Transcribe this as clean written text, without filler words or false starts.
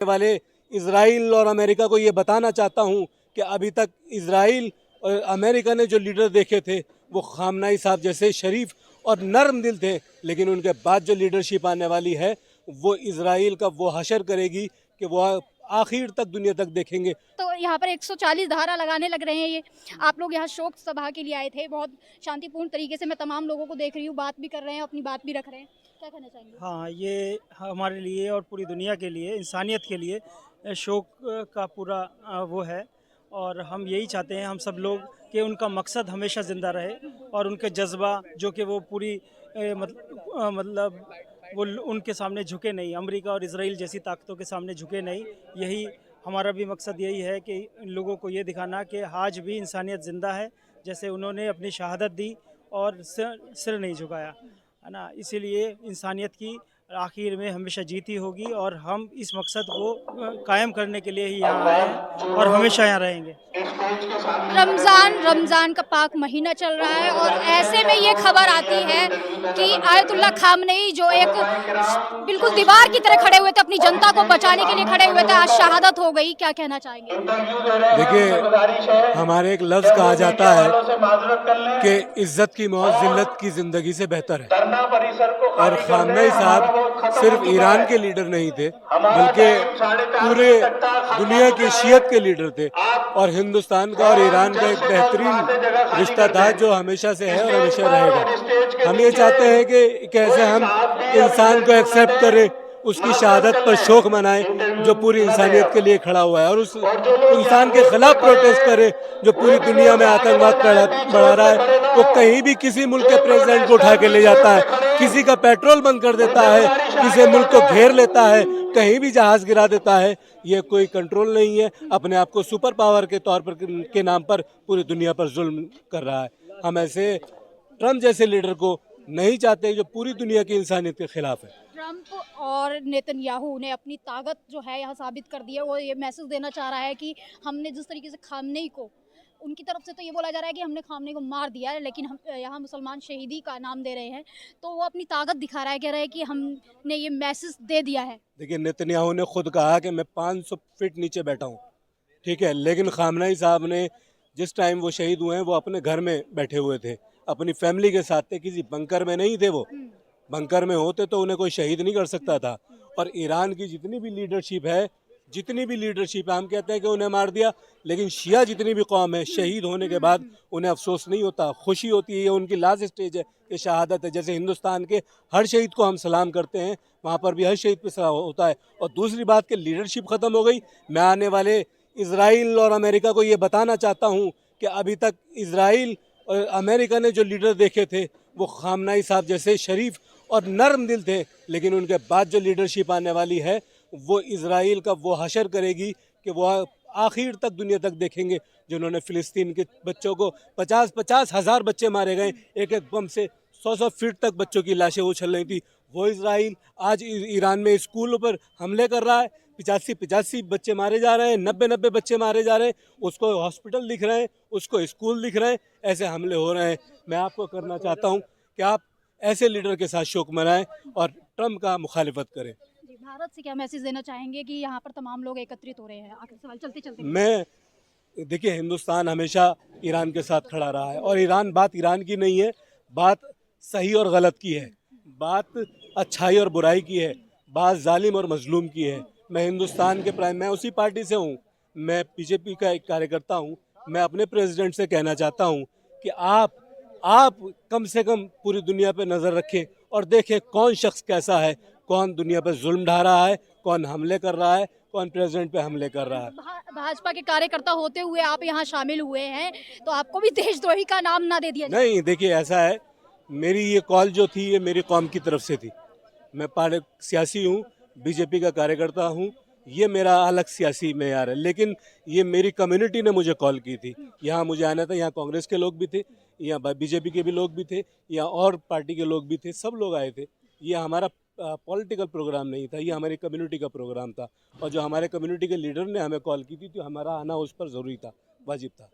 वाले इजराइल और अमेरिका को ये बताना चाहता हूँ कि अभी तक इजराइल और अमेरिका ने जो लीडर देखे थे वो खामनाई साहब जैसे शरीफ और नर्म दिल थे, लेकिन उनके बाद जो लीडरशिप आने वाली है वो इजराइल का वो हशर करेगी कि वो आखिर तक दुनिया तक देखेंगे। तो यहाँ पर 140 धारा लगाने लग रहे हैं ये। आप लोग यहाँ शोक सभा के लिए आए थे, बहुत शांतिपूर्ण तरीके से मैं तमाम लोगों को देख रही हूँ, बात भी कर रहे हैं, अपनी बात भी रख रहे हैं, क्या कहना चाहेंगे? हाँ, ये हमारे लिए और पूरी दुनिया के लिए, इंसानियत के लिए शोक का पूरा वो है। और हम यही चाहते हैं, हम सब लोग, कि उनका मकसद हमेशा ज़िंदा रहे और उनके जज्बा जो कि वो पूरी मतलब वो उनके सामने झुके नहीं, अमेरिका और इजराइल जैसी ताकतों के सामने झुके नहीं। यही हमारा भी मकसद यही है कि लोगों को ये दिखाना कि आज भी इंसानियत ज़िंदा है, जैसे उन्होंने अपनी शहादत दी और सिर नहीं झुकाया, है ना। इसीलिए इंसानियत की आखिर में हमेशा जीत ही होगी और हम इस मकसद को कायम करने के लिए ही यहाँ आए हैं और हमेशा यहाँ रहेंगे। रमज़ान का पाक महीना चल रहा है और ऐसे में ये खबर आती है कि आयतुल्लाह खामनेई जो एक बिल्कुल दीवार की तरह खड़े हुए थे, अपनी जनता को बचाने के लिए खड़े हुए थे, आज शहादत हो गई। क्या कहना चाहेंगे? देखिए, हमारे एक लफ्ज़ कहा जाता है कि इज्जत की मौत जिल्लत की ज़िंदगी से बेहतर है। और खामनेई साहब सिर्फ ईरान के लीडर नहीं थे, बल्कि पूरे दुनिया की शियत के लीडर थे और हिंदुस्तान का और ईरान का एक बेहतरीन रिश्ता था जो हमेशा से है और हमेशा रहेगा। हम ये चाहते हैं कि कैसे हम इंसान को एक्सेप्ट करें, उसकी शहादत पर शोक मनाएं जो पूरी इंसानियत के लिए खड़ा हुआ है, और उस इंसान के खिलाफ प्रोटेस्ट करें जो पूरी दुनिया में आतंकवाद बढ़ा रहा है। वो कहीं भी किसी मुल्क के प्रेसिडेंट को उठा के ले जाता है, किसी का पेट्रोल बंद कर देता है, किसी मुल्क को घेर लेता है, कहीं भी जहाज गिरा देता है। ये कोई कंट्रोल नहीं है, अपने आप को सुपर पावर के तौर पर के नाम पर पूरी दुनिया पर जुल्म कर रहा है। हम ऐसे ट्रम्प जैसे लीडर को नहीं चाहते जो पूरी दुनिया की इंसानियत के खिलाफ है। ट्रंप और नेतन्याहू ने अपनी ताकत जो है यहाँ साबित कर दी है। वो ये मैसेज देना चाह रहा है कि हमने जिस तरीके से खामनेई को, उनकी तरफ से तो ये बोला जा रहा है कि हमने खामनेई को मार दिया है, लेकिन हम यहाँ मुसलमान शहीदी का नाम दे रहे हैं, तो वो अपनी ताकत दिखा रहा है, कह रहा है कि हमने ये मैसेज दे दिया है। देखिए, नेतन्याहू ने खुद कहा कि मैं 500 फीट नीचे बैठा हूँ, ठीक है, लेकिन खामनेई साहब ने जिस टाइम वो शहीद हुए हैं वो अपने घर में बैठे हुए थे, अपनी फैमिली के साथ थे, किसी बंकर में नहीं थे। वो बंकर में होते तो उन्हें कोई शहीद नहीं कर सकता था। और ईरान की जितनी भी लीडरशिप है, हम कहते हैं कि उन्हें मार दिया, लेकिन शिया जितनी भी कौम है, शहीद होने के बाद उन्हें अफसोस नहीं होता, खुशी होती है। ये उनकी लास्ट स्टेज है, ये शहादत है। जैसे हिंदुस्तान के हर शहीद को हम सलाम करते हैं, वहाँ पर भी हर शहीद पे सलाम होता है। और दूसरी बात कि लीडरशिप ख़त्म हो गई। मैं आने वाले इजराइल और अमेरिका को ये बताना चाहता हूँ कि अभी तक इजराइल और अमेरिका ने जो लीडर देखे थे वो खामनाई साहब जैसे शरीफ और नर्म दिल थे, लेकिन उनके बाद जो लीडरशिप आने वाली है वो इजराइल का वो हशर करेगी कि वो आखिर तक दुनिया तक देखेंगे। जिन्होंने फ़िलिस्तीन के बच्चों को 50-50 हज़ार बच्चे मारे गए, एक एक बम से 100-100 फीट तक बच्चों की लाशें उछल रही थी, वो इजराइल आज ईरान में स्कूलों पर हमले कर रहा है। 85-85 बच्चे मारे जा रहे हैं, 90-90 बच्चे मारे जा रहे हैं, उसको हॉस्पिटल दिख रहे हैं, उसको स्कूल दिख रहे हैं, ऐसे हमले हो रहे हैं। मैं आपको करना चाहता हूँ कि आप ऐसे लीडर के साथ शोक मनाएं और ट्रम्प का मुखालिफत करें। भारत से क्या मैसेज देना चाहेंगे कि यहाँ पर तमाम लोग एकत्रित हो रहे हैं? आखिरी सवाल चलते चलते। देखिए, हिंदुस्तान हमेशा ईरान के साथ खड़ा रहा है और बात ईरान की नहीं है, बात सही और गलत की है, बात अच्छाई और बुराई की है, बात जालिम और मजलूम की है। मैं हिंदुस्तान के मैं उसी पार्टी से हूँ, मैं बीजेपी का एक कार्यकर्ता हूँ। मैं अपने प्रेसिडेंट से कहना चाहता हूँ कि आप कम से कम पूरी दुनिया पे नज़र रखें और देखें कौन शख्स कैसा है, कौन दुनिया पे जुल्म ढा रहा है, कौन हमले कर रहा है, कौन प्रेसिडेंट पे हमले कर रहा है। भाजपा के कार्यकर्ता होते हुए आप यहाँ शामिल हुए हैं, तो आपको भी देशद्रोही का नाम ना दे दिया जाए? नहीं, देखिए ऐसा है, मेरी ये कॉल जो थी ये मेरी कौम की तरफ से थी। मैं सियासी हूँ, बीजेपी का कार्यकर्ता हूँ, ये मेरा अलग सियासी मेयार है, लेकिन ये मेरी कम्युनिटी ने मुझे कॉल की थी। यहाँ मुझे आना था, यहाँ कांग्रेस के लोग भी थे, यहाँ बीजेपी के भी लोग भी थे, यहाँ और पार्टी के लोग भी थे, सब लोग आए थे। ये हमारा पॉलिटिकल प्रोग्राम नहीं था, ये हमारी कम्युनिटी का प्रोग्राम था। और जो हमारे कम्युनिटी के लीडर ने हमें कॉल की थी तो हमारा आना उस पर ज़रूरी था, वाजिब था।